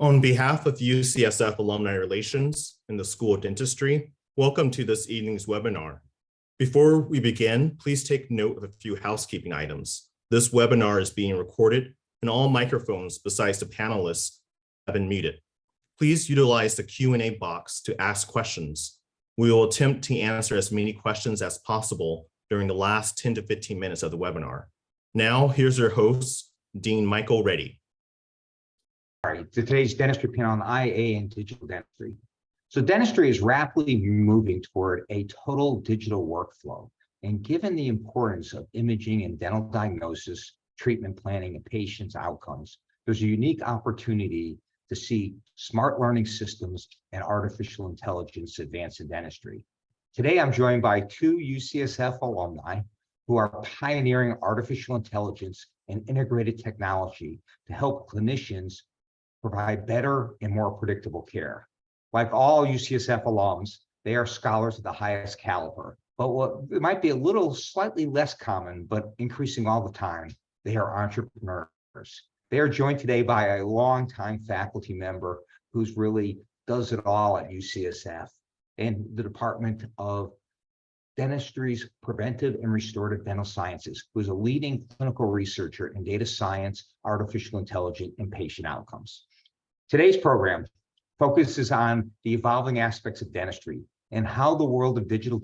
On behalf of UCSF Alumni Relations and the School of Dentistry, welcome to this evening's webinar. Before we begin, please take note of a few housekeeping items. This webinar is being recorded and all microphones besides the panelists have been muted. Please utilize the Q&A box to ask questions. We will attempt to answer as many questions as possible during the last 10 to 15 minutes of the webinar. Now, here's your host, Dean Michael Reddy. All right, today's dentistry panel on IA and digital dentistry. So dentistry is rapidly moving toward a total digital workflow. And given the importance of imaging and dental diagnosis, treatment planning, and patients' outcomes, there's a unique opportunity to see smart learning systems and artificial intelligence advance in dentistry. Today, I'm joined by two UCSF alumni who are pioneering artificial intelligence and integrated technology to help clinicians provide better and more predictable care. Like all UCSF alums, they are scholars of the highest caliber. But what it might be a little slightly less common, but increasing all the time, they are entrepreneurs. They are joined today by a longtime faculty member who's really does it all at UCSF and the Department of Dentistry's Preventive and Restorative Dental Sciences, who is a leading clinical researcher in data science, artificial intelligence, and patient outcomes. Today's program focuses on the evolving aspects of dentistry and how the world of digital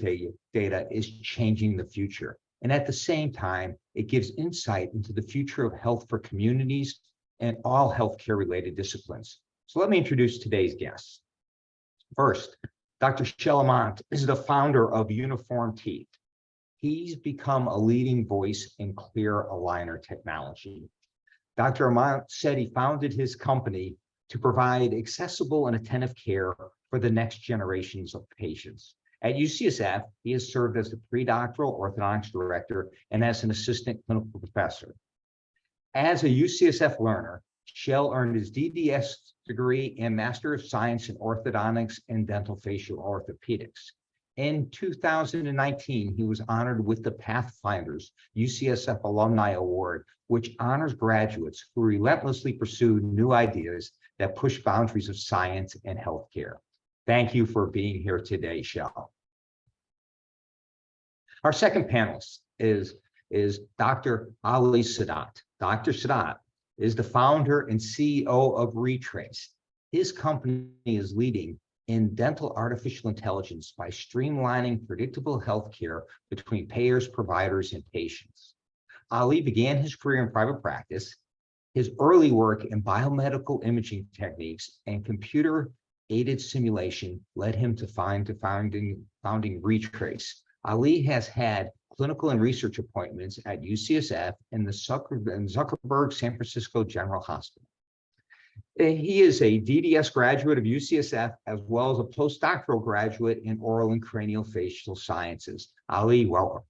data is changing the future. And at the same time, it gives insight into the future of health for communities and all healthcare related disciplines. So let me introduce today's guests. First, Dr. Kjeld Aamodt is the founder of Uniform Teeth. He's become a leading voice in clear aligner technology. Dr. Aamodt said he founded his company to provide accessible and attentive care for the next generations of patients. At UCSF, he has served as the pre-doctoral orthodontist director and as an assistant clinical professor. As a UCSF learner, Kjeld earned his DDS degree and Master of Science in Orthodontics and Dental Facial Orthopedics. In 2019, he was honored with the Pathfinders UCSF Alumni Award, which honors graduates who relentlessly pursue new ideas that push boundaries of science and healthcare. Thank you for being here today, Kjeld. Our second panelist is Dr. Ali Sadat. Dr. Sadat is the founder and CEO of Retrace. His company is leading in dental artificial intelligence by streamlining predictable healthcare between payers, providers, and patients. Ali began his career in private practice. His early work in biomedical imaging techniques and computer-aided simulation led him to founding Retrace. Ali has had clinical and research appointments at UCSF and the Zuckerberg San Francisco General Hospital. He is a DDS graduate of UCSF as well as a postdoctoral graduate in oral and craniofacial sciences. Ali, welcome.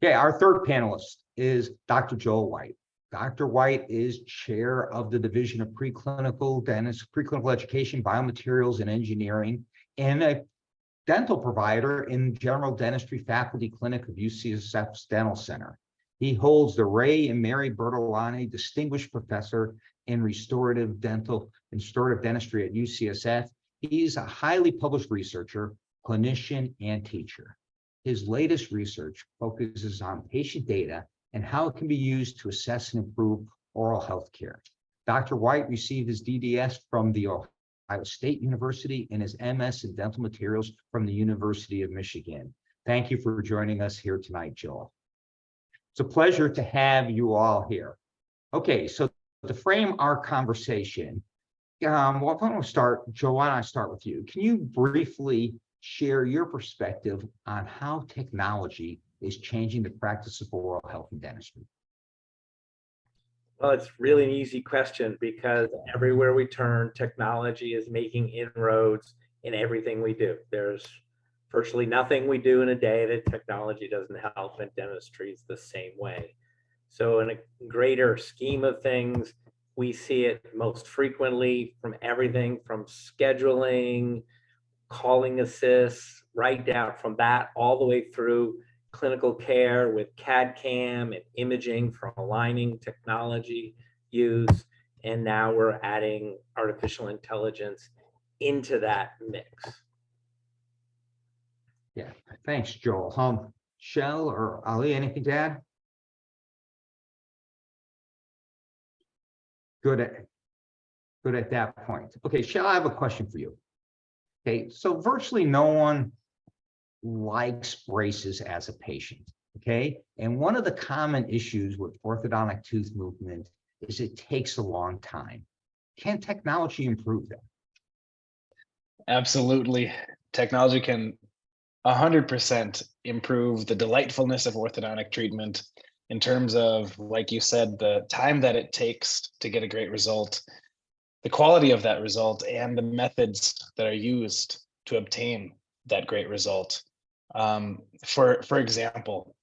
Okay, our third panelist is Dr. Joel White. Dr. White is chair of the Division of Preclinical Education, Biomaterials, and Engineering, and a dental provider in General Dentistry Faculty Clinic of UCSF's Dental Center. He holds the Ray and Mary Bertolani Distinguished Professor in Restorative Dentistry at UCSF. He's a highly published researcher, clinician, and teacher. His latest research focuses on patient data and how it can be used to assess and improve oral health care. Dr. White received his DDS from the Ohio State University and his MS in dental materials from the University of Michigan. Thank you for joining us here tonight, Joel. It's a pleasure to have you all here. Okay, so to frame our conversation, why don't we start, Joel, why don't I start with you? Can you briefly share your perspective on how technology is changing the practice of oral health and dentistry? Well, it's really an easy question because everywhere we turn, technology is making inroads in everything we do. There's virtually nothing we do in a day that technology doesn't help, and dentistry is the same way. So in a greater scheme of things, we see it most frequently from everything from scheduling, calling assists, right down from that all the way through clinical care with CAD/CAM and imaging from aligning technology use, And now we're adding artificial intelligence into that mix. Yeah, thanks, Joel. Kjeld or Ali, anything to add? Good at that point. Okay, Kjeld, I have a question for you. Okay, so virtually no one likes braces as a patient. Okay, and one of the common issues with orthodontic tooth movement is it takes a long time. Can technology improve that? Absolutely. Technology can 100% improve the delightfulness of orthodontic treatment in terms of, like you said, the time that it takes to get a great result, the quality of that result, and the methods that are used to obtain that great result. For example,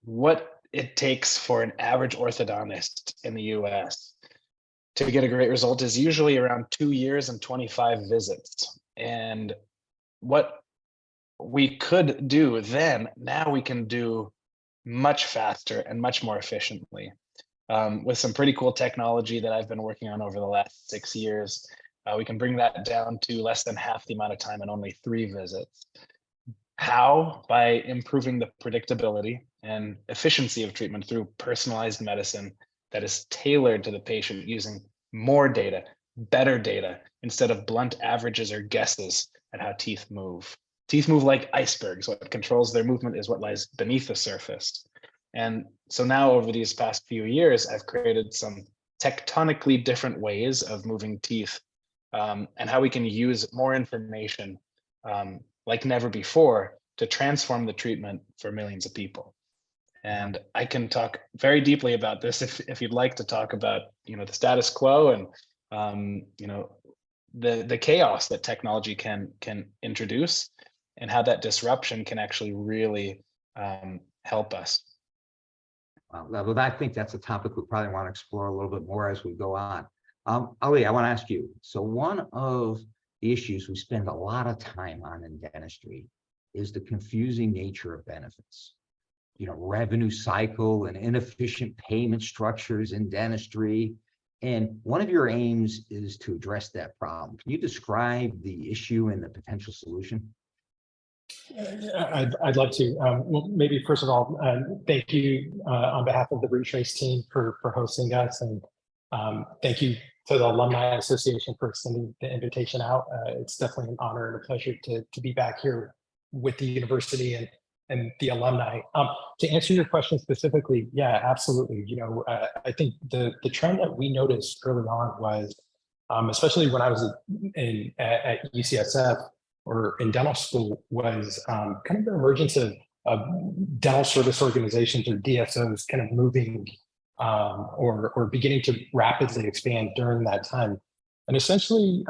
what it takes for an average orthodontist in the US to get a great result is usually around 2 years and 25 visits. And what we could do then, now we can do much faster and much more efficiently. With some pretty cool technology that I've been working on over the last 6 years, we can bring that down to less than half the amount of time and only 3 visits. How? By improving the predictability and efficiency of treatment through personalized medicine that is tailored to the patient, using more data, better data, instead of blunt averages or guesses at how teeth move. Teeth move like icebergs. What controls their movement is what lies beneath the surface. And so now over these past few years, I've created some tectonically different ways of moving teeth, and how we can use more information like never before to transform the treatment for millions of people. And I can talk very deeply about this if you'd like to talk about, the status quo and the chaos that technology can introduce, and how that disruption can actually really help us. Well, I think that's a topic we probably want to explore a little bit more as we go on. Ali, I want to ask you. So one of the issues we spend a lot of time on in dentistry is the confusing nature of benefits. Revenue cycle and inefficient payment structures in dentistry. And one of your aims is to address that problem. Can you describe the issue and the potential solution? I'd love to. Well, maybe first of all, thank you on behalf of the Retrace team for hosting us, and thank you to the Alumni Association for extending the invitation out. It's definitely an honor and a pleasure to be back here with the university and the alumni. To answer your question specifically, yeah, absolutely. I think the trend that we noticed early on was, especially when I was at UCSF or in dental school, was kind of the emergence of dental service organizations, or DSOs, kind of moving or beginning to rapidly expand during that time. And essentially,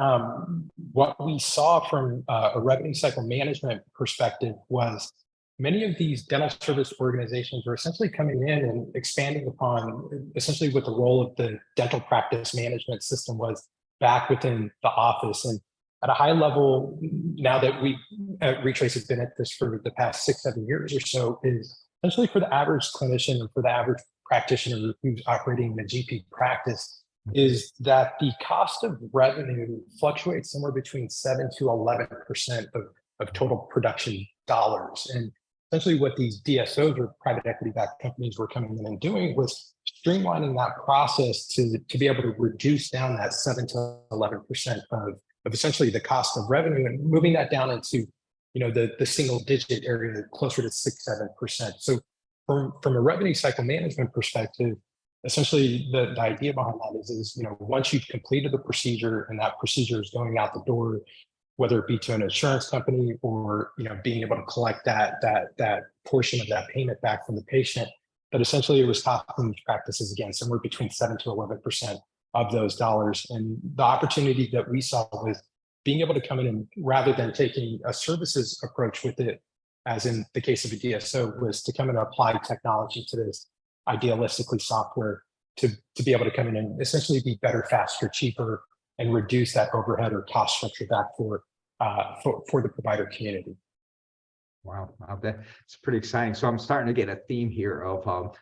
what we saw from a revenue cycle management perspective was many of these dental service organizations were essentially coming in and expanding upon essentially what the role of the dental practice management system was back within the office. And at a high level, now that we at Retrace have been at this for the past 6-7 years or so, is essentially for the average clinician and for the average practitioner who's operating in a GP practice, is that the cost of revenue fluctuates somewhere between 7 to 11% of total production dollars. And essentially what these DSOs, or private equity backed companies, were coming in and doing was streamlining that process to be able to reduce down that 7 to 11% of essentially the cost of revenue, and moving that down into the single digit area, closer to 6-7%. So from a revenue cycle management perspective, essentially the idea behind that is once you've completed the procedure and that procedure is going out the door, whether it be to an insurance company or being able to collect that portion of that payment back from the patient, but essentially it was costing these practices again somewhere between 7 to 11% of those dollars. And the opportunity that we saw was being able to come in and, rather than taking a services approach with it, as in the case of a DSO, was to come in and apply technology to this, idealistically software, to be able to come in and essentially be better, faster, cheaper, and reduce that overhead or cost structure back for the provider community. Wow, that's pretty exciting. So I'm starting to get a theme here of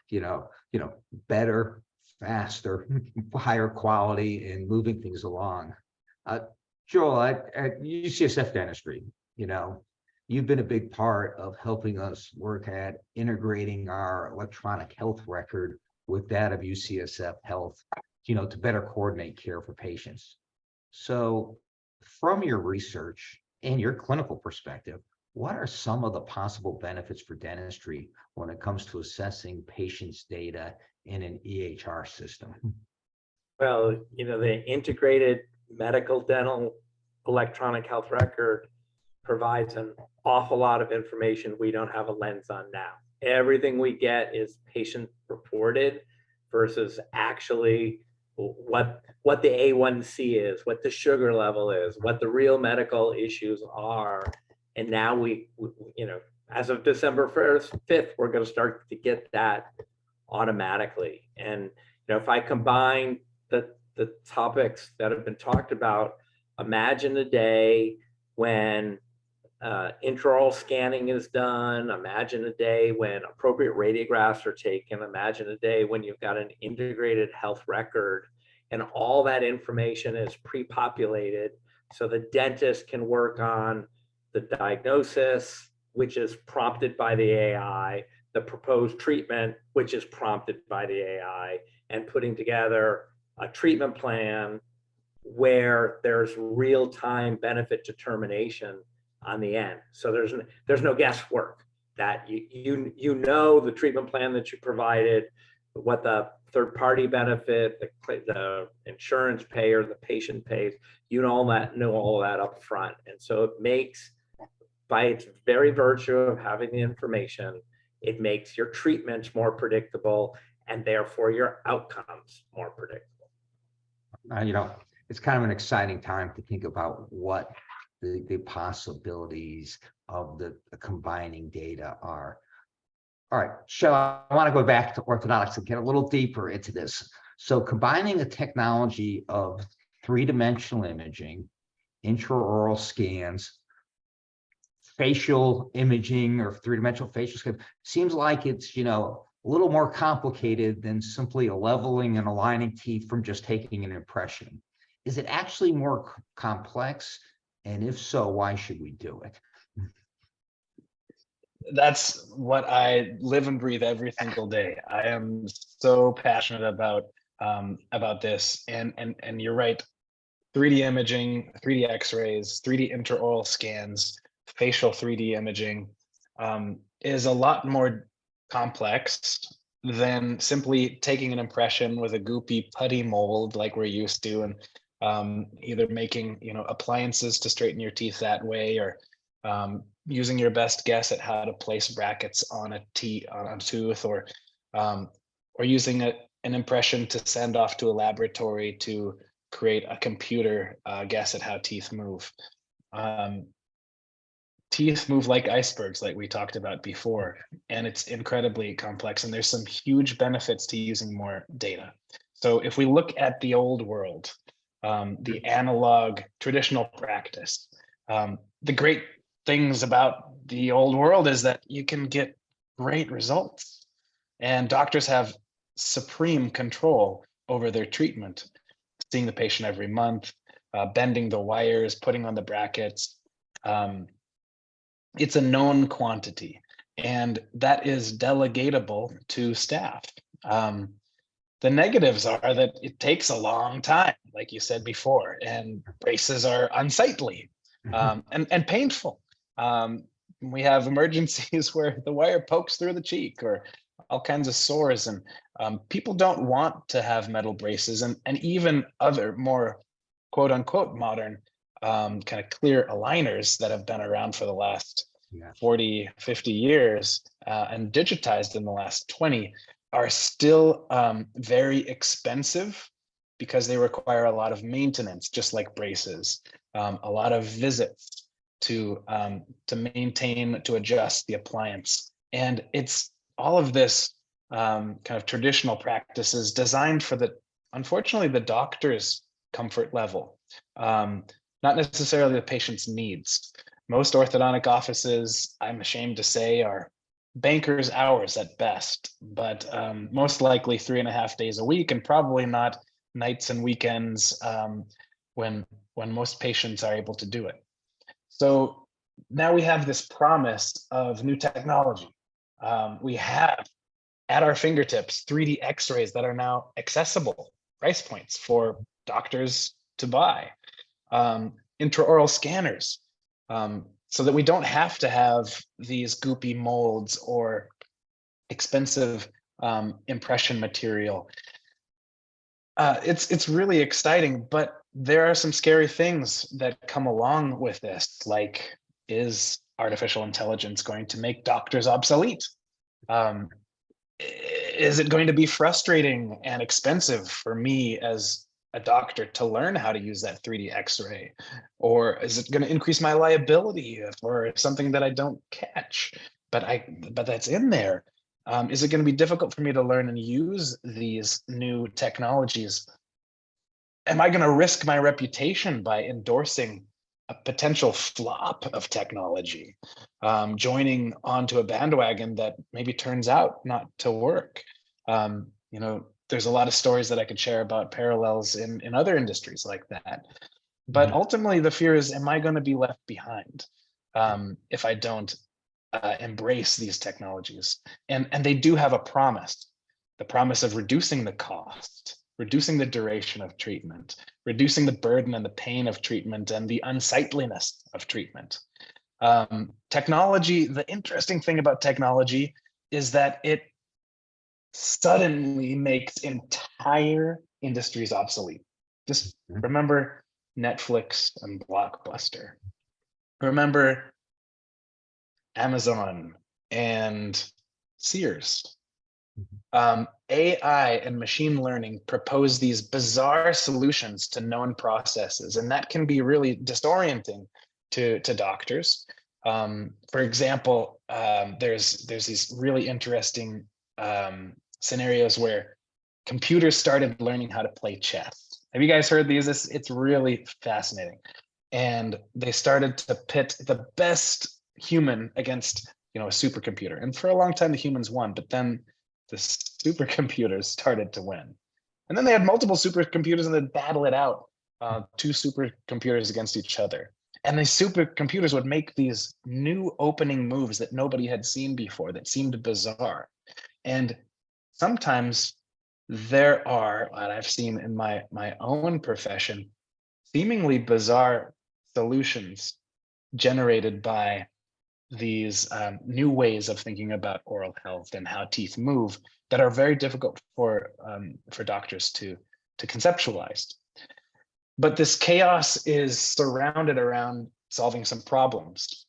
better, faster, higher quality, and moving things along. Joel, at UCSF Dentistry, you've been a big part of helping us work at integrating our electronic health record with that of UCSF Health, to better coordinate care for patients. So from your research and your clinical perspective, what are some of the possible benefits for dentistry when it comes to assessing patients' data in an EHR system? Well, the integrated medical dental electronic health record provides an awful lot of information we don't have a lens on now. Everything we get is patient reported versus actually what the A1C is, what the sugar level is, what the real medical issues are. And now we as of December 5th, we're going to start to get that automatically. And if I combine the topics that have been talked about, imagine a day when intraoral scanning is done. Imagine a day when appropriate radiographs are taken. Imagine a day when you've got an integrated health record and all that information is pre-populated so the dentist can work on the diagnosis, which is prompted by the AI, the proposed treatment, which is prompted by the AI, and putting together a treatment plan where there's real-time benefit determination on the end. So there's no guesswork, that the treatment plan that you provided, what the third-party benefit, the insurance payer, the patient pays, know all that up front. And so it makes, by its very virtue of having the information, it makes your treatments more predictable and therefore your outcomes more predictable. It's kind of an exciting time to think about what the possibilities of the combining data are. All right, so I want to go back to orthodontics and get a little deeper into this. So combining the technology of three-dimensional imaging, intraoral scans, facial imaging or three-dimensional facial scan seems like it's, a little more complicated than simply leveling and aligning teeth from just taking an impression. Is it actually more complex? And if so, why should we do it? That's what I live and breathe every single day. I am so passionate about this. And you're right. 3D imaging, 3D X-rays, 3D intraoral scans, facial 3D imaging is a lot more complex than simply taking an impression with a goopy putty mold like we're used to, and either making appliances to straighten your teeth that way, or using your best guess at how to place brackets on a tooth, or using an impression to send off to a laboratory to create a computer guess at how teeth move. Teeth move like icebergs, like we talked about before, and it's incredibly complex, and there's some huge benefits to using more data. So if we look at the old world, the analog traditional practice, the great things about the old world is that you can get great results, and doctors have supreme control over their treatment, seeing the patient every month, bending the wires, putting on the brackets. It's a known quantity, and that is delegatable to staff. The negatives are that it takes a long time, like you said before, and braces are unsightly and painful. We have emergencies where the wire pokes through the cheek, or all kinds of sores, and people don't want to have metal braces, and even other more quote unquote modern kind of clear aligners that have been around for the last 40, 50 years and digitized in the last 20 are still very expensive because they require a lot of maintenance, just like braces, a lot of visits to maintain, to adjust the appliance. And it's all of this kind of traditional practices designed for unfortunately, the doctor's comfort level, not necessarily the patient's needs. Most orthodontic offices, I'm ashamed to say, are banker's hours at best, but most likely 3.5 days a week, and probably not nights and weekends when most patients are able to do it. So now we have this promise of new technology. We have at our fingertips 3D X-rays that are now accessible price points for doctors to buy, intraoral scanners, so that we don't have to have these goopy molds or expensive impression material. It's really exciting, but there are some scary things that come along with this, like, is artificial intelligence going to make doctors obsolete? Is it going to be frustrating and expensive for me as a doctor to learn how to use that 3D X-ray? Or is it going to increase my liability for something that I don't catch, but that's in there? Is it going to be difficult for me to learn and use these new technologies? Am I going to risk my reputation by endorsing a potential flop of technology, joining onto a bandwagon that maybe turns out not to work? There's a lot of stories that I could share about parallels in other industries like that. But ultimately, the fear is, am I going to be left behind if I don't embrace these technologies? And they do have a promise, the promise of reducing the cost, reducing the duration of treatment, reducing the burden and the pain of treatment and the unsightliness of treatment. Technology, the interesting thing about technology is that it suddenly makes entire industries obsolete. Just remember Netflix and Blockbuster. Remember Amazon and Sears. AI and machine learning propose these bizarre solutions to known processes, and that can be really disorienting to doctors. For example, there's these really interesting scenarios where computers started learning how to play chess. Have you guys heard these? It's really fascinating. And they started to pit the best human against, a supercomputer. And for a long time, the humans won, but then the supercomputers started to win. And then they had multiple supercomputers and they'd battle it out, 2 supercomputers against each other. And the supercomputers would make these new opening moves that nobody had seen before that seemed bizarre. And sometimes there are, and I've seen in my own profession, seemingly bizarre solutions generated by these new ways of thinking about oral health and how teeth move that are very difficult for doctors to conceptualize. But this chaos is surrounded around solving some problems.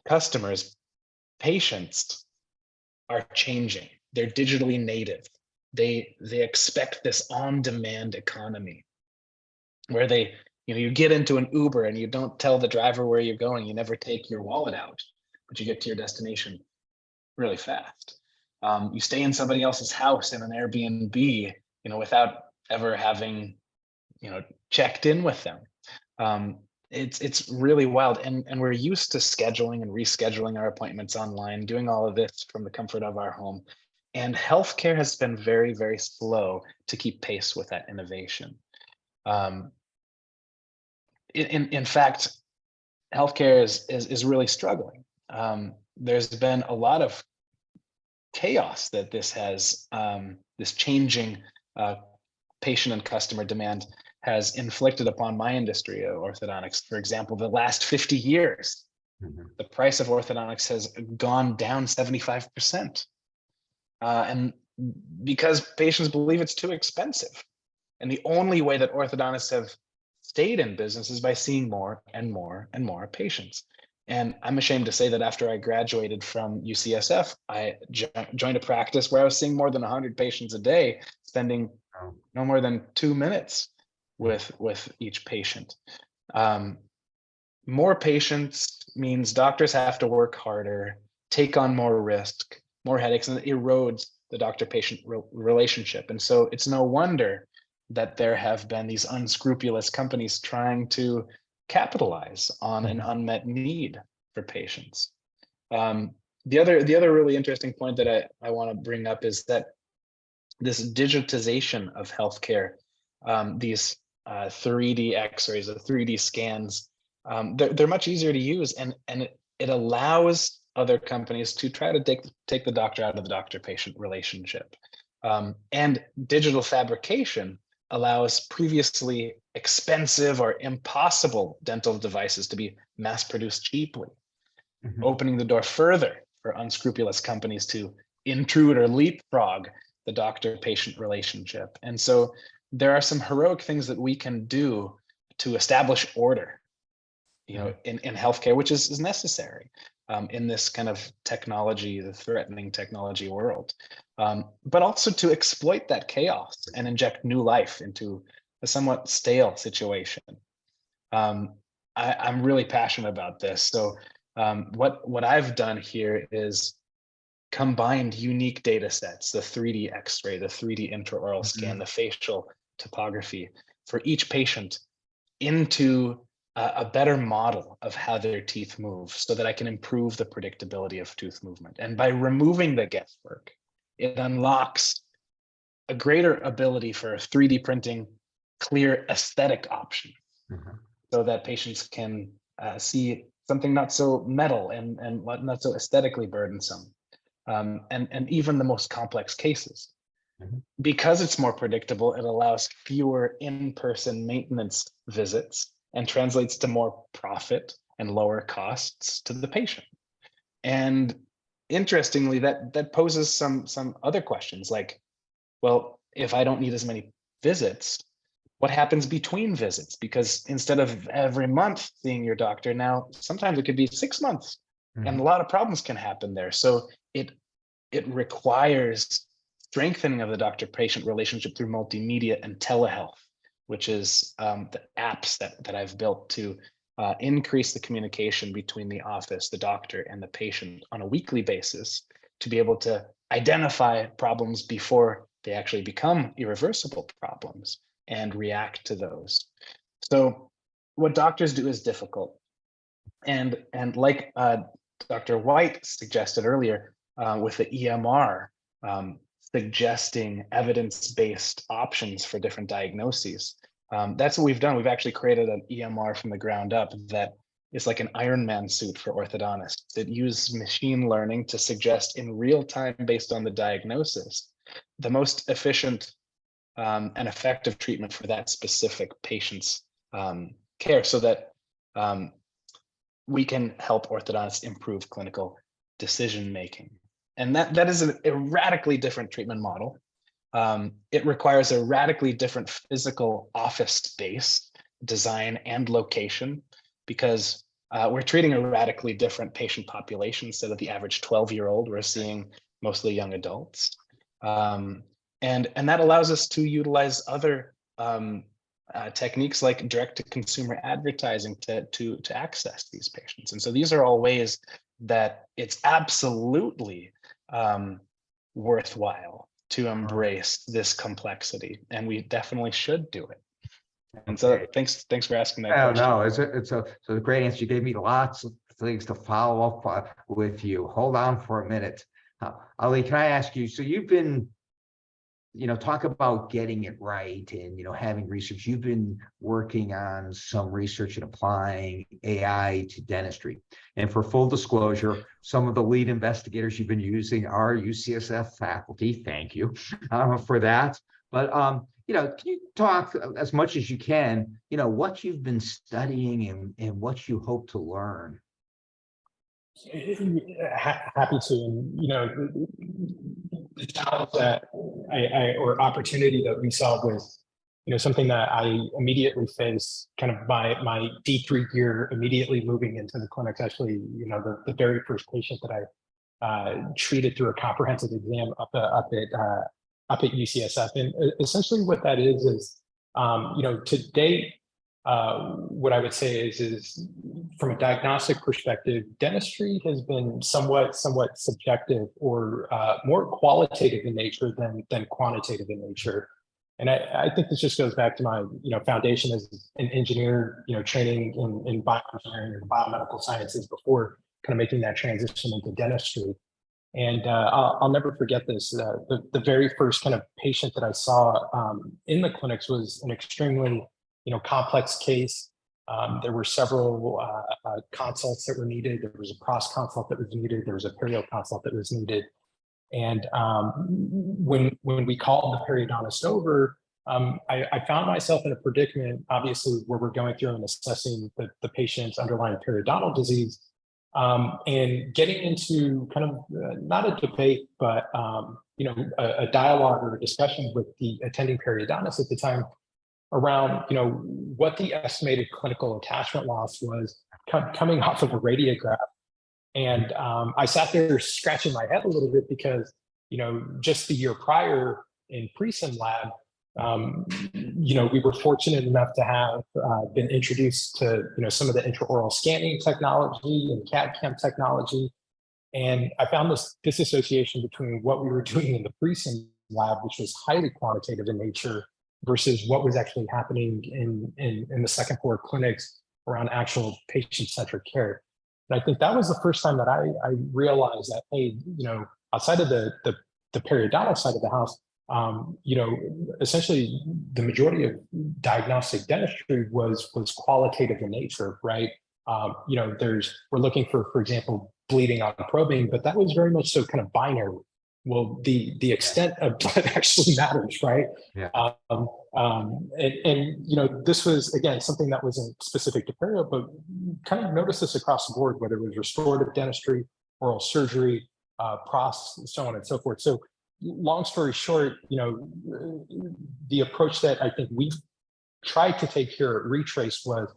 Customers, patients are changing. They're digitally native. They expect this on-demand economy where you get into an Uber and you don't tell the driver where you're going. You never take your wallet out, but you get to your destination really fast. You stay in somebody else's house in an Airbnb, without ever having, checked in with them. It's really wild. And we're used to scheduling and rescheduling our appointments online, doing all of this from the comfort of our home. And healthcare has been very, very slow to keep pace with that innovation. In fact, healthcare is really struggling. There's been a lot of chaos that this has, this changing patient and customer demand has inflicted upon my industry of orthodontics. For example, the last 50 years, the price of orthodontics has gone down 75%. And because patients believe it's too expensive. And the only way that orthodontists have stayed in business is by seeing more and more and more patients. And I'm ashamed to say that after I graduated from UCSF, I joined a practice where I was seeing more than 100 patients a day, spending no more than 2 minutes with each patient. More patients means doctors have to work harder, take on more risk, more headaches, and it erodes the doctor-patient relationship. And so it's no wonder that there have been these unscrupulous companies trying to capitalize on an unmet need for patients. The other really interesting point that I want to bring up is that this digitization of healthcare, these 3D X-rays or 3D scans, they're much easier to use, and it allows other companies to try to take the doctor out of the doctor-patient relationship. And digital fabrication allows previously expensive or impossible dental devices to be mass-produced cheaply, opening the door further for unscrupulous companies to intrude or leapfrog the doctor-patient relationship. And so there are some heroic things that we can do to establish order, in healthcare, which is necessary in this kind of technology, the threatening technology world, but also to exploit that chaos and inject new life into a somewhat stale situation. I'm really passionate about this. So what I've done here is combined unique data sets, the 3D X-ray, the 3D intraoral scan, the facial topography for each patient into a better model of how their teeth move so that I can improve the predictability of tooth movement. And by removing the guesswork, it unlocks a greater ability for 3D printing clear aesthetic options so that patients can see something not so metal and not so aesthetically burdensome. And even the most complex cases. Because it's more predictable, it allows fewer in-person maintenance visits and translates to more profit and lower costs to the patient. And interestingly, that poses some other questions like, well, if I don't need as many visits, what happens between visits? Because instead of every month seeing your doctor, now sometimes it could be 6 months, and a lot of problems can happen there. So it requires strengthening of the doctor-patient relationship through multimedia and telehealth, which is the apps that I've built to increase the communication between the office, the doctor, and the patient on a weekly basis to be able to identify problems before they actually become irreversible problems and react to those. So what doctors do is difficult. And like Dr. White suggested earlier, with the EMR, suggesting evidence-based options for different diagnoses. That's what we've done. We've actually created an EMR from the ground up that is like an Iron Man suit for orthodontists. It uses machine learning to suggest in real time, based on the diagnosis, the most efficient and effective treatment for that specific patient's care so that we can help orthodontists improve clinical decision-making. And that is a radically different treatment model. It requires a radically different physical office space, design, and location, because we're treating a radically different patient population. Instead of the average 12-year-old, we're seeing mostly young adults. And that allows us to utilize other techniques like direct-to-consumer advertising to access these patients. And so these are all ways that it's absolutely worthwhile to embrace this complexity, and we definitely should do it. And so thanks for asking that question. No, it's a great answer. You gave me lots of things to follow up with you. Hold on for a minute. Ali, can I ask you, so you've been, talk about getting it right and, having research. You've been working on some research and applying AI to dentistry. And for full disclosure, some of the lead investigators you've been using are UCSF faculty. Thank you for that. But, can you talk as much as you can, what you've been studying and what you hope to learn? Happy to. The challenge that or opportunity that we saw was, something that I immediately faced, kind of my D3 year, immediately moving into the clinics. Actually, the very first patient that I treated through a comprehensive exam up at UCSF, and essentially what that is to date. What I would say is from a diagnostic perspective, dentistry has been somewhat subjective or more qualitative in nature than quantitative in nature. And I think this just goes back to my foundation as an engineer, training in bioengineering and biomedical sciences before kind of making that transition into dentistry. And I'll never forget this. The very first kind of patient that I saw in the clinics was an extremely, complex case. There were several consults that were needed. There was a cross consult that was needed. There was a perio consult that was needed. And when we called the periodontist over, I found myself in a predicament, obviously, where we're going through and assessing the patient's underlying periodontal disease, and getting into kind of not a debate, but a dialogue or a discussion with the attending periodontist at the time around what the estimated clinical attachment loss was coming off of a radiograph. And I sat there scratching my head a little bit because just the year prior in pre-sim lab, we were fortunate enough to have been introduced to some of the intraoral scanning technology and CAD/CAM technology, and I found this disassociation between what we were doing in the pre-sim lab, which was highly quantitative in nature, versus what was actually happening in the second floor clinics around actual patient-centric care. And I think that was the first time that I realized that, hey, outside of the periodontal side of the house, essentially the majority of diagnostic dentistry was qualitative in nature, right? We're looking for example, bleeding on probing, but that was very much so kind of binary. Well, the extent of blood actually matters, right? Yeah. This was again something that wasn't specific to perio, but kind of noticed this across the board, whether it was restorative dentistry, oral surgery, pros, so on and so forth. So, long story short, the approach that I think we tried to take here at Retrace was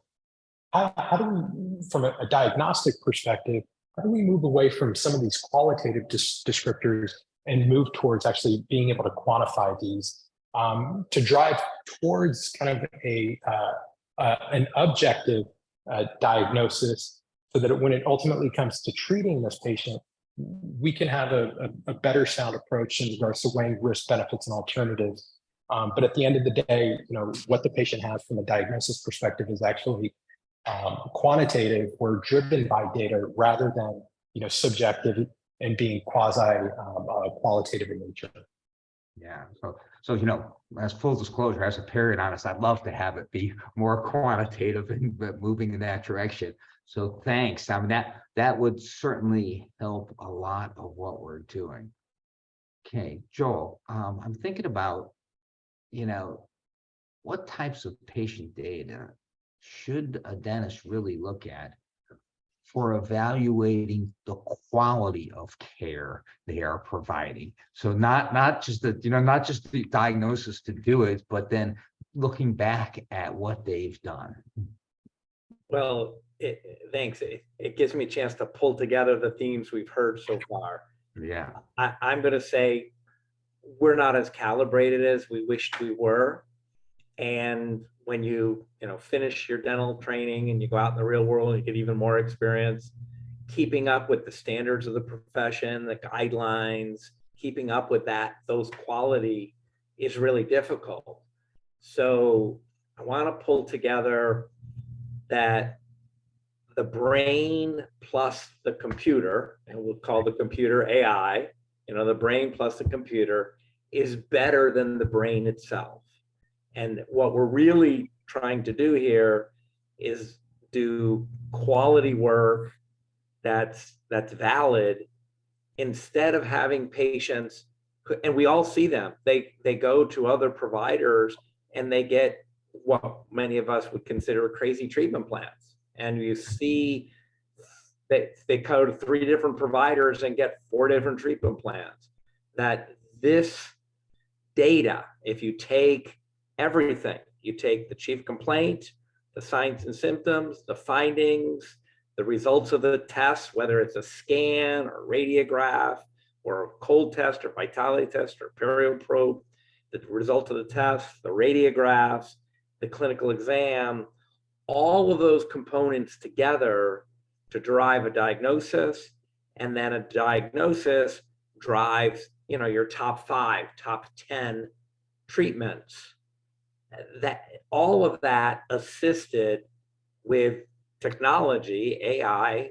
how do we, from a diagnostic perspective, how do we move away from some of these qualitative descriptors and move towards actually being able to quantify these to drive towards kind of an objective diagnosis, so that when it ultimately comes to treating this patient, we can have a better sound approach in regards to weighing risk, benefits, and alternatives. But at the end of the day, what the patient has from a diagnosis perspective is actually quantitative or driven by data rather than subjective and being quasi qualitative in nature. Yeah. So as full disclosure, as a periodontist, I'd love to have it be more quantitative and moving in that direction. So thanks. I mean, that would certainly help a lot of what we're doing. Okay, Joel, I'm thinking about, what types of patient data should a dentist really look at for evaluating the quality of care they are providing? So not just the diagnosis to do it, but then looking back at what they've done. Well, thanks. It gives me a chance to pull together the themes we've heard so far. Yeah. I'm going to say we're not as calibrated as we wished we were. And when you finish your dental training and you go out in the real world and you get even more experience, keeping up with the standards of the profession, the guidelines, keeping up with those quality is really difficult. So I want to pull together that the brain plus the computer, and we'll call the computer AI, the brain plus the computer is better than the brain itself. And what we're really trying to do here is do quality work that's valid, instead of having patients, and we all see them, they go to other providers and they get what many of us would consider crazy treatment plans. And you see that they go to 3 different providers and get 4 different treatment plans. That this data, if you take everything, you take the chief complaint, the signs and symptoms, the findings, the results of the test, whether it's a scan or radiograph or a cold test or vitality test or perio probe, the result of the test, the radiographs, the clinical exam, all of those components together to drive a diagnosis, and then a diagnosis drives your top 5, top 10 treatments. That all of that assisted with technology, AI,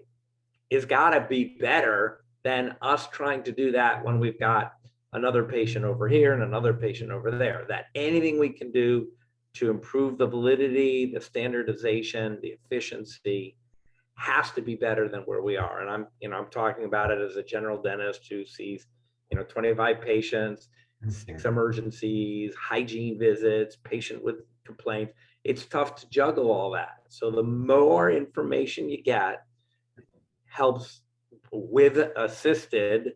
is got to be better than us trying to do that when we've got another patient over here and another patient over there. That anything we can do to improve the validity, the standardization, the efficiency has to be better than where we are. And I'm talking about it as a general dentist who sees, 25 patients, 6 emergencies, hygiene visits, patient with complaints. It's tough to juggle all that. So the more information you get helps with assisted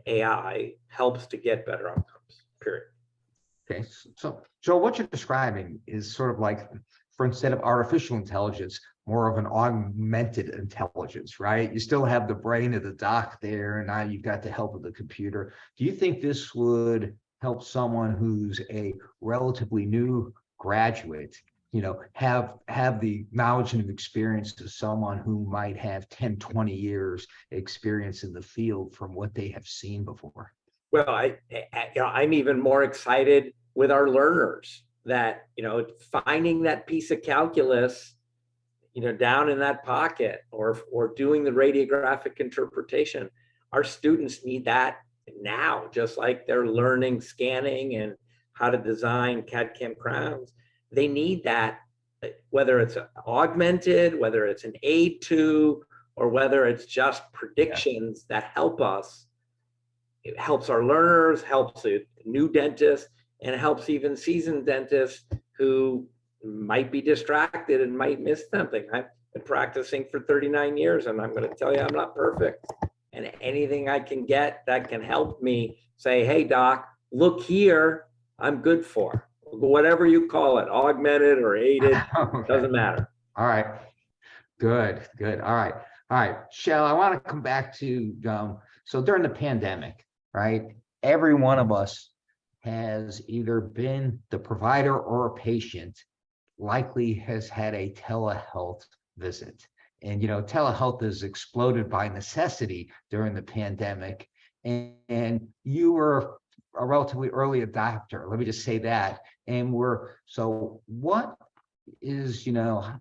AI, helps to get better outcomes, period. Okay, so Joe, what you're describing is sort of like, for instead of artificial intelligence, more of an augmented intelligence, right? You still have the brain of the doc there, and now you've got the help of the computer. Do you think this would help someone who's a relatively new graduate, have the knowledge and experience of someone who might have 10, 20 years experience in the field from what they have seen before? Well, I'm even more excited with our learners that, finding that piece of calculus, down in that pocket, or doing the radiographic interpretation. Our students need that now, just like they're learning scanning and how to design CAD/CAM crowns. They need that, whether it's augmented, whether it's an aid to, or whether it's just predictions that help us. It helps our learners, helps the new dentists, and helps even seasoned dentists who might be distracted and might miss something. I've been practicing for 39 years, and I'm going to tell you I'm not perfect. And anything I can get that can help me say, hey, doc, look here, I'm good for. Whatever you call it, augmented or aided, Okay. doesn't matter. All right. Good. All right. Kjeld, I want to come back to, so during the pandemic, right? Every one of us has either been the provider or a patient, likely has had a telehealth visit. And, telehealth has exploded by necessity during the pandemic. And you were a relatively early adopter, let me just say that. And so what is, the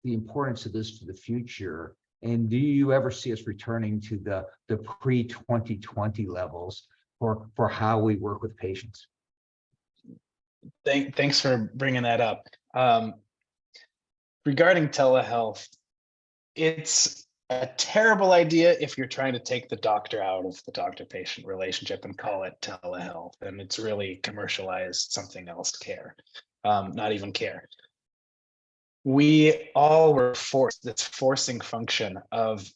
importance of this for the future? And do you ever see us returning to the pre-2020 levels for how we work with patients? Thanks for bringing that up. Regarding telehealth, it's a terrible idea if you're trying to take the doctor out of the doctor-patient relationship and call it telehealth, and it's really commercialized something else, care, not even care. We all were forced, this forcing function of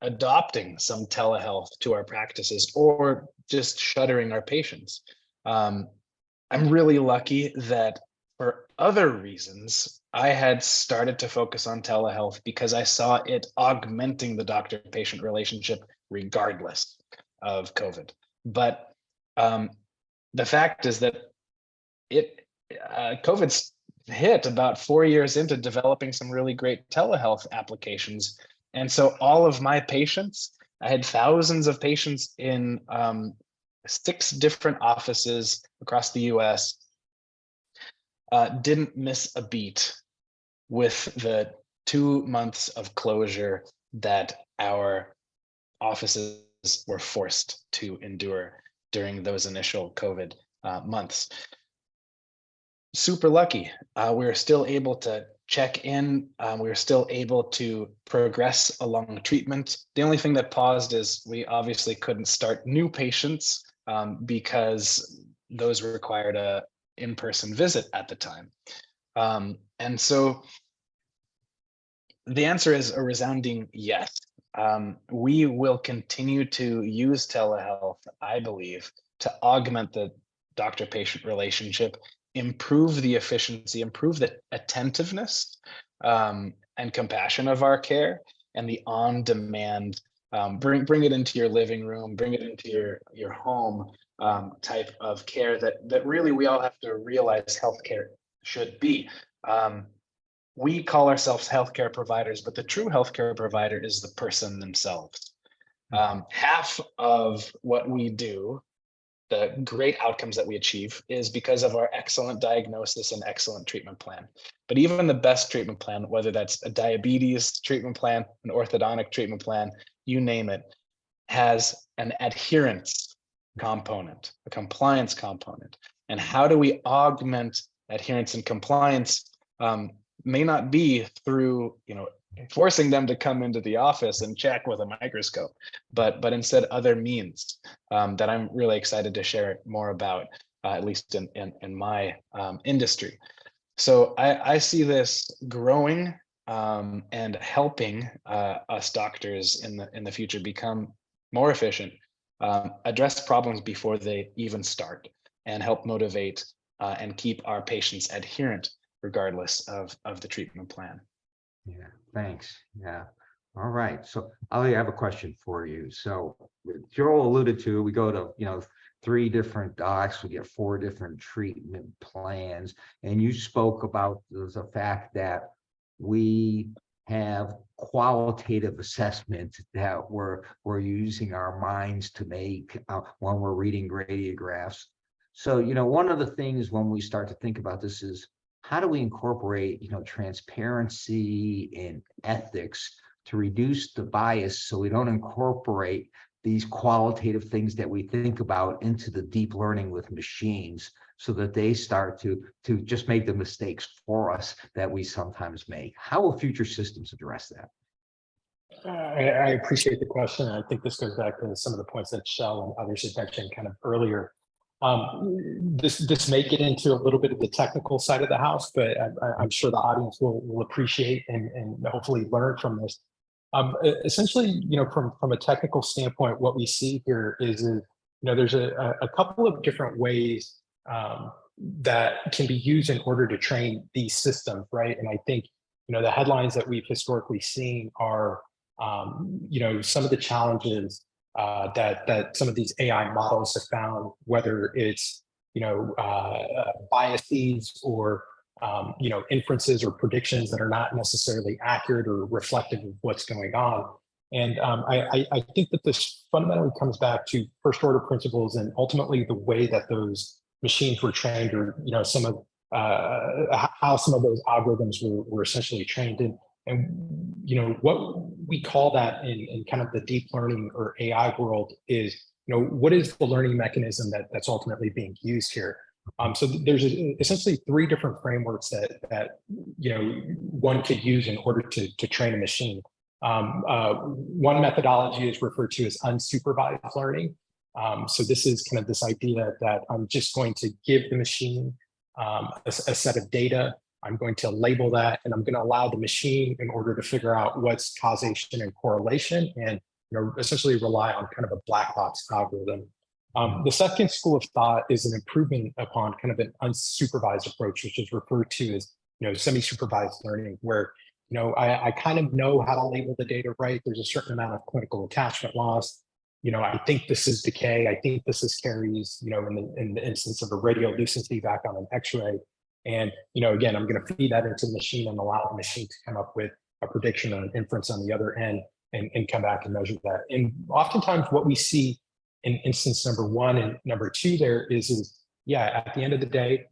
adopting some telehealth to our practices or just shuttering our patients. I'm really lucky that for other reasons, I had started to focus on telehealth because I saw it augmenting the doctor-patient relationship regardless of COVID. But the fact is that COVID's hit about 4 years into developing some really great telehealth applications. And so all of my patients, I had thousands of patients in 6 different offices across the US, didn't miss a beat with the 2 months of closure that our offices were forced to endure during those initial COVID months. Super lucky. We were still able to check in. We were still able to progress along treatment. The only thing that paused is we obviously couldn't start new patients because those required a in-person visit at the time. And so the answer is a resounding yes. We will continue to use telehealth, I believe, to augment the doctor-patient relationship, improve the efficiency, improve the attentiveness and compassion of our care, and the on-demand, bring it into your living room, bring it into your home type of care that really we all have to realize healthcare should be. We call ourselves healthcare providers, but the true healthcare provider is the person themselves. Half of what we do, the great outcomes that we achieve, is because of our excellent diagnosis and excellent treatment plan. But even the best treatment plan, whether that's a diabetes treatment plan, an orthodontic treatment plan, you name it, has an adherence component, a compliance component. And how do we augment adherence and compliance? May not be through, forcing them to come into the office and check with a microscope, but instead other means that I'm really excited to share more about, at least in my industry. So I see this growing and helping us doctors in the future become more efficient, address problems before they even start, and help motivate and keep our patients adherent regardless of the treatment plan. Yeah, thanks. Yeah. All right. So Ali, I have a question for you. So Joel alluded to, we go to, 3 different docs, we get 4 different treatment plans. And you spoke about the fact that we have qualitative assessment that we're using our minds to make when we're reading radiographs. So, one of the things when we start to think about this is, how do we incorporate, transparency and ethics to reduce the bias so we don't incorporate these qualitative things that we think about into the deep learning with machines, so that they start to just make the mistakes for us that we sometimes make? How will future systems address that? I appreciate the question. I think this goes back to some of the points that Kjeld and others had mentioned kind of earlier. This may get into a little bit of the technical side of the house, but I'm sure the audience will appreciate and hopefully learn from this. Essentially, from a technical standpoint, what we see here is there's a couple of different ways that can be used in order to train these systems, right? And I think the headlines that we've historically seen are some of the challenges that some of these AI models have found, whether it's biases or inferences or predictions that are not necessarily accurate or reflective of what's going on. And I think that this fundamentally comes back to first order principles and ultimately the way that those machines were trained, or some of how some of those algorithms were essentially trained in. And what we call that in kind of the deep learning or AI world is, what is the learning mechanism that's ultimately being used here? So there's essentially 3 different frameworks that one could use in order to train a machine. One methodology is referred to as unsupervised learning. So this is kind of this idea that I'm just going to give the machine a set of data. I'm going to label that, and I'm going to allow the machine in order to figure out what's causation and correlation, and essentially rely on kind of a black box algorithm. The second school of thought is an improvement upon kind of an unsupervised approach, which is referred to as semi-supervised learning, where I kind of know how to label the data right. There's a certain amount of clinical attachment loss. I think this is decay. I think this is caries. In the instance of a radiolucency back on an X-ray. And, again, I'm going to feed that into the machine and allow the machine to come up with a prediction or an inference on the other end and come back and measure that. And oftentimes what we see in instance number 1 and number 2 there is at the end of the day,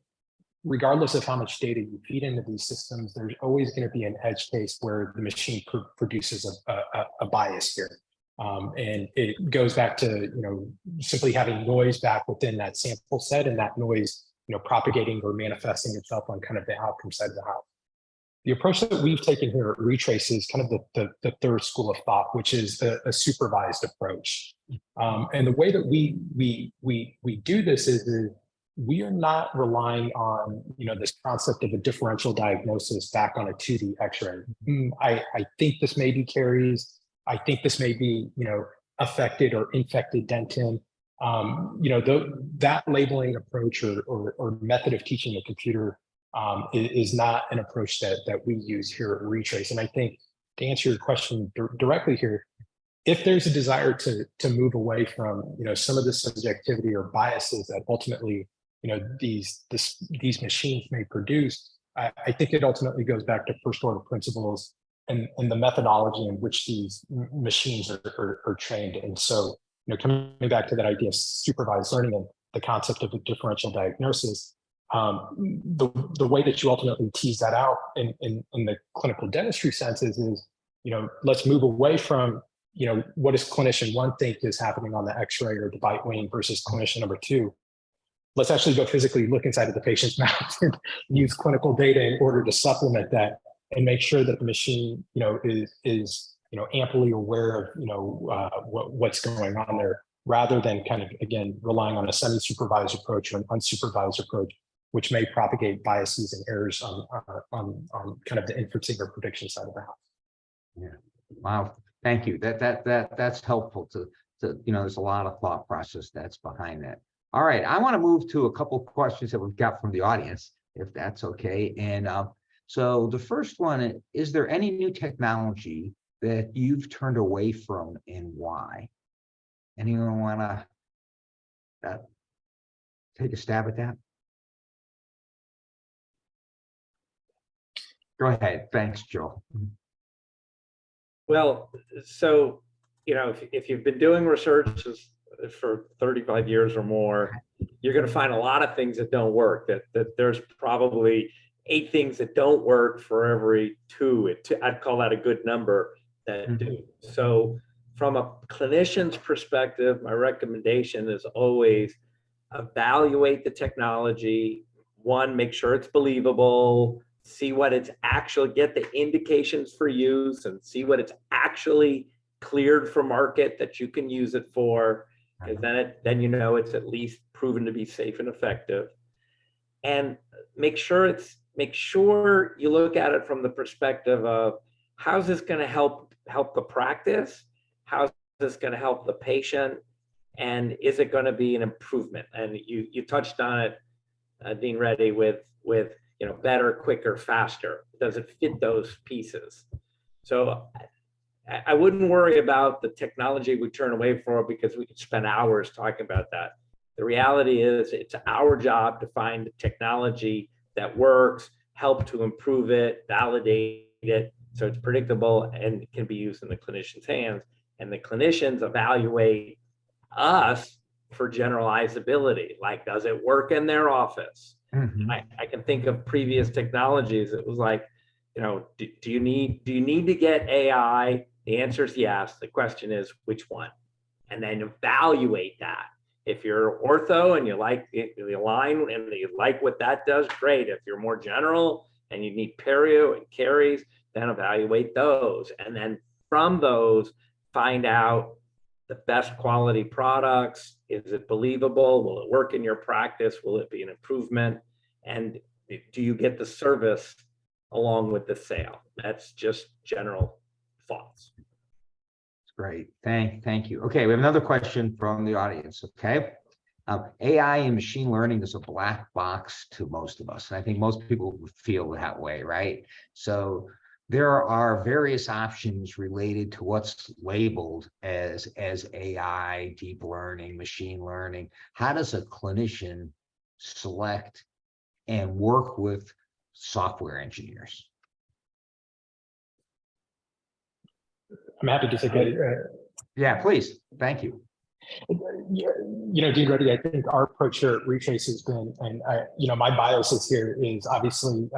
regardless of how much data you feed into these systems, there's always going to be an edge case where the machine produces a bias here. And it goes back to, simply having noise back within that sample set, and that noise propagating or manifesting itself on kind of the outcome side of the house. The approach that we've taken here at Retrace is kind of the third school of thought, which is a supervised approach. And the way that we do this is we are not relying on this concept of a differential diagnosis back on a 2D X-ray. I think this may be caries. I think this may be affected or infected dentin. That labeling approach or method of teaching the computer is not an approach that we use here at Retrace. And I think to answer your question directly here, if there's a desire to move away from some of the subjectivity or biases that ultimately these machines may produce, I think it ultimately goes back to first order principles and the methodology in which these machines are trained. And so coming back to that idea of supervised learning and the concept of a differential diagnosis, the way that you ultimately tease that out in the clinical dentistry sense is let's move away from what does clinician one think is happening on the x-ray or the bite wing versus clinician number two? Let's actually go physically look inside of the patient's mouth and use clinical data in order to supplement that and make sure that the machine, is amply aware of, what's going on there, rather than kind of, again, relying on a semi-supervised approach or an unsupervised approach, which may propagate biases and errors on kind of the inferencing or prediction side of the house. Yeah. Wow. Thank you. That's helpful to there's a lot of thought process that's behind that. All right. I want to move to a couple of questions that we've got from the audience, if that's okay. And so the first one, is there any new technology that you've turned away from and why? Anyone want to take a stab at that? Go ahead. Thanks, Joe. Well, so, if you've been doing research for 35 years or more, you're going to find a lot of things that don't work, that there's probably 8 things that don't work for every 2. I'd call that a good number that do. So from a clinician's perspective, my recommendation is always evaluate the technology. One, make sure it's believable, see what it's actually, get the indications for use and see what it's actually cleared for market that you can use it for, because then it's at least proven to be safe and effective. And make sure you look at it from the perspective of, how's this going to help the practice? How's this going to help the patient? And is it going to be an improvement? And you touched on it, Dean Reddy, with better, quicker, faster. Does it fit those pieces? So I wouldn't worry about the technology we turn away from, because we could spend hours talking about that. The reality is, it's our job to find technology that works, help to improve it, validate it, so it's predictable and can be used in the clinician's hands. And the clinicians evaluate us for generalizability, like, does it work in their office? I can think of previous technologies. It was like, do you need to get AI? The answer is yes. The question is, which one? And then evaluate that. If you're ortho and you like the line and you like what that does, great. If you're more general and you need perio and caries, then evaluate those. And then from those, find out the best quality products. Is it believable? Will it work in your practice? Will it be an improvement? And do you get the service along with the sale? That's just general thoughts. Great. Thank you. Okay, we have another question from the audience. Okay. AI and machine learning is a black box to most of us. And I think most people feel that way, right? So there are various options related to what's labeled as AI, deep learning, machine learning. How does a clinician select and work with software engineers? I'm happy to take it. Yeah, please. Thank you. Dean Reddy, I think our approach here at Retrace has been, and my bias here is obviously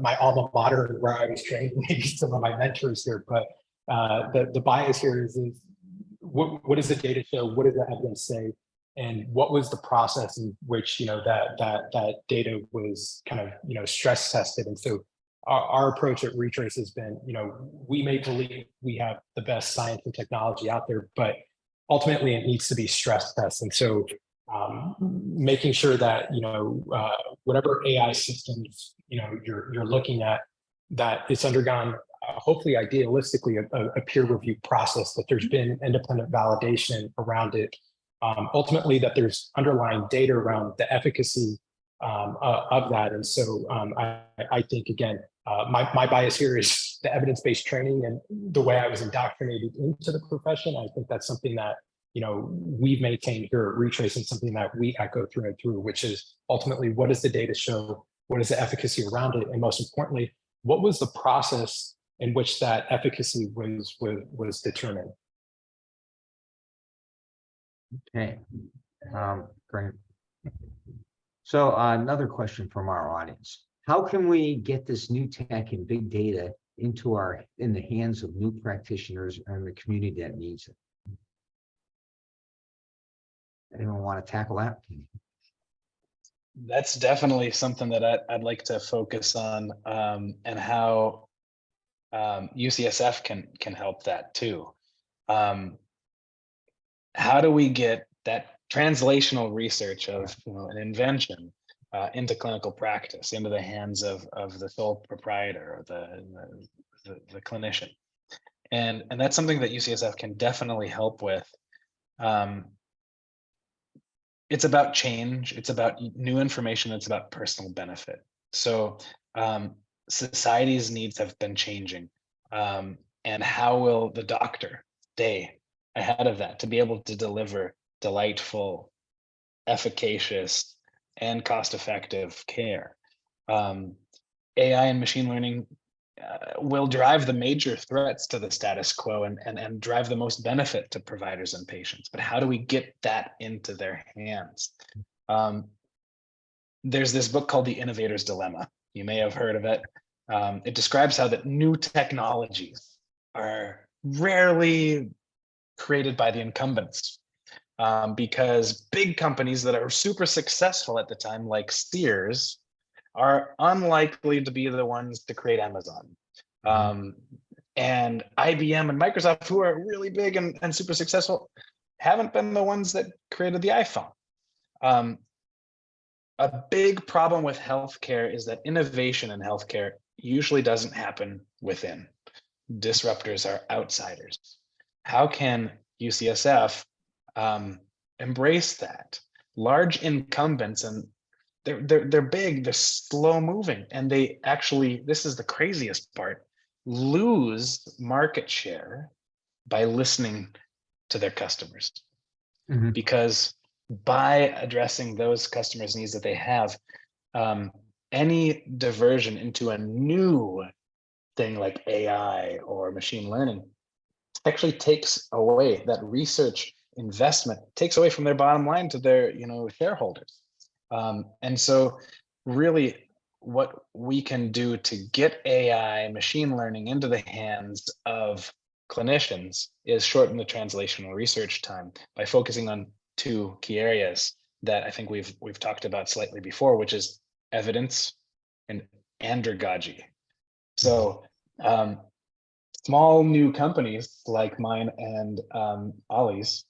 my alma mater where I was trained, maybe some of my mentors here, but the bias here is what does the data show? What does the evidence say? And what was the process in which that data was kind of stress tested? And so our approach at Retrace has been, we may believe we have the best science and technology out there, but ultimately it needs to be stress tested. And so making sure that, whatever AI systems, you're looking at, that it's undergone, hopefully idealistically, a peer review process, that there's been independent validation around it. Ultimately, that there's underlying data around the efficacy of that. And so I think, again, my bias here is the evidence-based training and the way I was indoctrinated into the profession. I think that's something that, we've maintained here at Retrace, and something that we echo through and through, which is ultimately, what does the data show? What is the efficacy around it? And most importantly, what was the process in which that efficacy was determined? Okay, great. So another question from our audience. How can we get this new tech and big data in the hands of new practitioners and the community that needs it. Anyone want to tackle that? That's definitely something that I'd like to focus on, and how UCSF can help that too. How do we get that translational research of an invention into clinical practice, into the hands of the sole proprietor or the clinician? And that's something that UCSF can definitely help with. It's about change, it's about new information, it's about personal benefit. So society's needs have been changing. And how will the doctor stay ahead of that to be able to deliver delightful, efficacious, and cost-effective care? AI and machine learning will drive the major threats to the status quo and drive the most benefit to providers and patients. But how do we get that into their hands? There's this book called The Innovator's Dilemma. You may have heard of it. It describes how that new technologies are rarely created by the incumbents, because big companies that are super successful at the time, like Sears, are unlikely to be the ones to create Amazon. And IBM and Microsoft, who are really big and super successful, haven't been the ones that created the iPhone. A big problem with healthcare is that innovation in healthcare usually doesn't happen within. Disruptors are outsiders. How can UCSF embrace that? Large incumbents, and they're big, they're slow moving, and they actually, this is the craziest part, lose market share by listening to their customers. Because by addressing those customers' needs that they have, any diversion into a new thing like AI or machine learning actually takes away that research investment, takes away from their bottom line to their shareholders. And so really what we can do to get AI machine learning into the hands of clinicians is shorten the translational research time by focusing on two key areas that I think we've talked about slightly before, which is evidence and andragogy. So small new companies like mine and Ali's,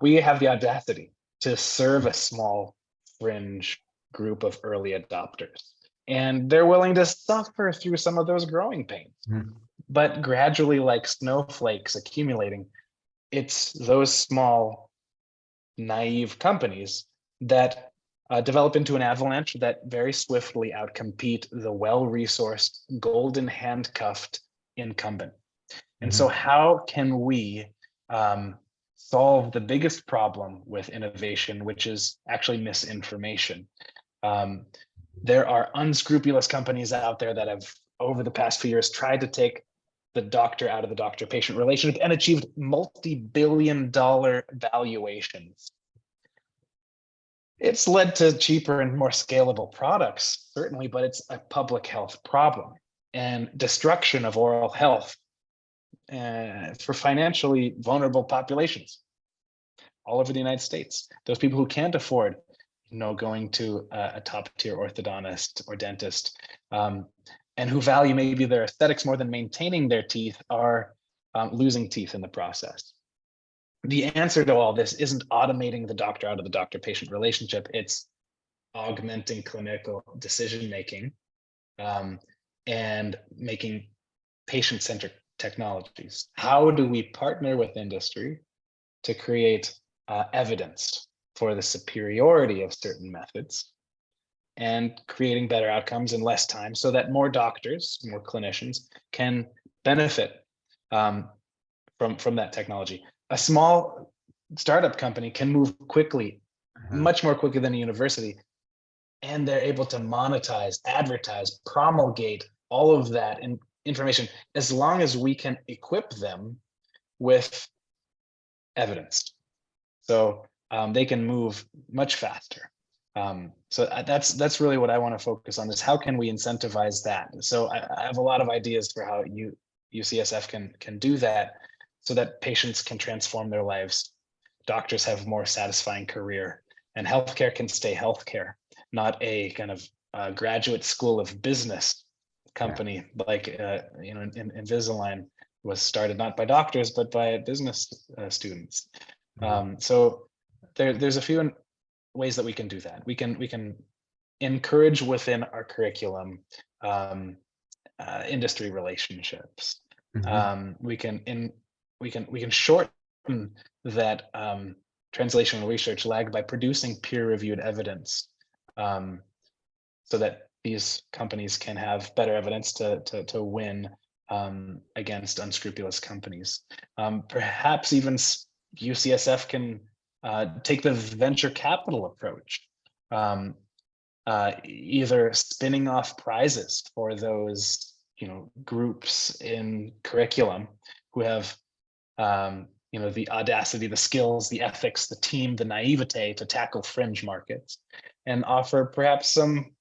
we have the audacity to serve a small fringe group of early adopters, and they're willing to suffer through some of those growing pains. But gradually, like snowflakes accumulating, it's those small naive companies that develop into an avalanche that very swiftly outcompete the well-resourced, golden handcuffed incumbent. And so how can we solve the biggest problem with innovation, which is actually misinformation? There are unscrupulous companies out there that have, over the past few years, tried to take the doctor out of the doctor-patient relationship and achieved multi-billion-dollar valuations. It's led to cheaper and more scalable products, certainly, but it's a public health problem and destruction of oral health for financially vulnerable populations all over the United States. Those people who can't afford, going to a top-tier orthodontist or dentist, and who value maybe their aesthetics more than maintaining their teeth, are losing teeth in the process. The answer to all this isn't automating the doctor out of the doctor-patient relationship. It's augmenting clinical decision-making and making patient-centric technologies. How do we partner with industry to create evidence for the superiority of certain methods and creating better outcomes in less time so that more doctors, more clinicians can benefit from that technology? A small startup company can move quickly, much more quickly than a university, and they're able to monetize, advertise, promulgate all of that information as long as we can equip them with evidence. So they can move much faster. So that's really what I want to focus on, is how can we incentivize that? So I have a lot of ideas for how UCSF can do that, so that patients can transform their lives, doctors have a more satisfying career, and healthcare can stay healthcare, not a kind of graduate school of business company like Invisalign was started not by doctors but by business students. So there's a few ways that we can do that. We can encourage within our curriculum industry relationships. We can shorten that translational research lag by producing peer-reviewed evidence, so that these companies can have better evidence to win against unscrupulous companies. Perhaps even UCSF can take the venture capital approach, either spinning off prizes for those groups in curriculum who have the audacity, the skills, the ethics, the team, the naivete to tackle fringe markets, and offer perhaps some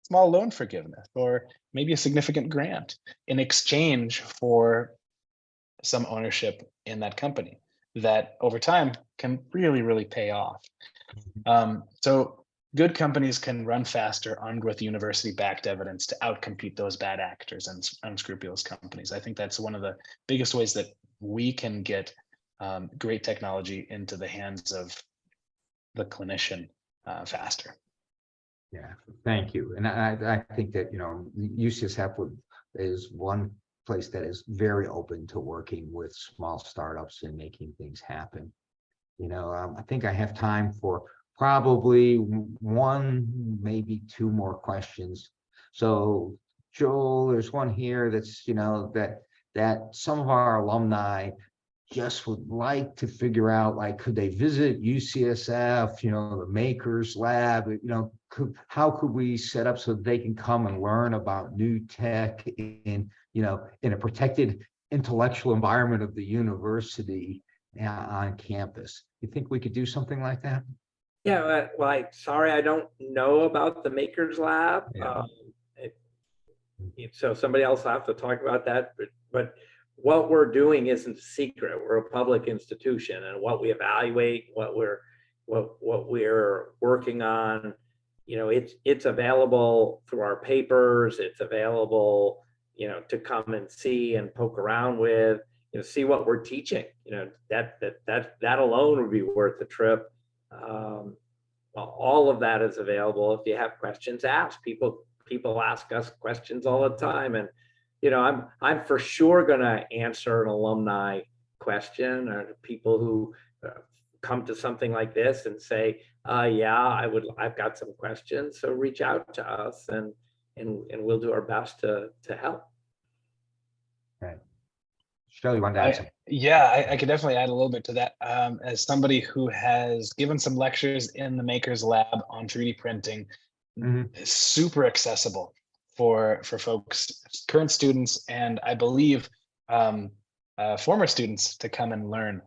small loan forgiveness or maybe a significant grant in exchange for some ownership in that company that over time can really, really pay off. So good companies can run faster armed with university-backed evidence to outcompete those bad actors and unscrupulous companies. I think that's one of the biggest ways that we can get great technology into the hands of the clinician faster. Yeah, thank you. And I think that, UCSF is one place that is very open to working with small startups and making things happen. I think I have time for probably one, maybe two more questions. So Joel, there's one here that's, that some of our alumni just would like to figure out, like, could they visit UCSF, the Makers Lab, how could we set up so they can come and learn about new tech in a protected intellectual environment of the university on campus? You think we could do something like that? Yeah, well, sorry, I don't know about the Makers Lab. Yeah. So somebody else will have to talk about that, but what we're doing isn't secret. We're a public institution, and what we evaluate, what we're working on, it's available through our papers. It's available, to come and see and poke around with, see what we're teaching. That alone would be worth the trip. All of that is available. If you have questions, ask. People ask us questions all the time, and I'm for sure going to answer an alumni question, or people who come to something like this and say, yeah, I've got some questions. So reach out to us, and we'll do our best to help. Right. Shelley, you want to add something? Yeah, I could definitely add a little bit to that. As somebody who has given some lectures in the Makers Lab on 3D printing, super accessible for folks, current students, and I believe former students to come and learn.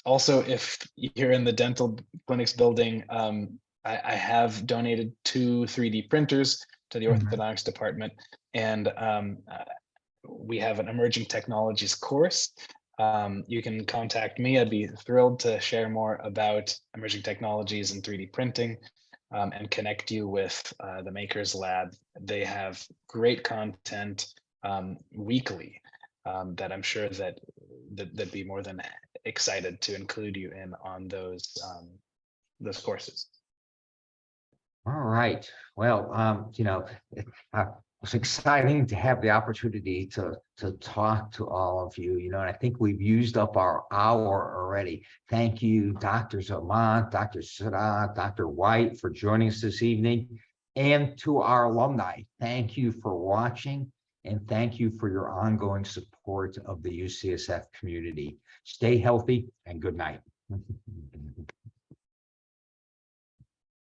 Also, if you're in the dental clinics building, I have donated 2 3D printers to the orthodontics department, and we have an emerging technologies course. You can contact me. I'd be thrilled to share more about emerging technologies and 3D printing, and connect you with the Makers Lab. They have great content weekly that I'm sure that'd be more than excited to include you in on those courses. All right. Well, it's exciting to have the opportunity to talk to all of you, and I think we've used up our hour already. Thank you, Drs. Aamodt, Dr. Sadat, Dr. White, for joining us this evening. And to our alumni, thank you for watching, and thank you for your ongoing support of the UCSF community. Stay healthy and good night.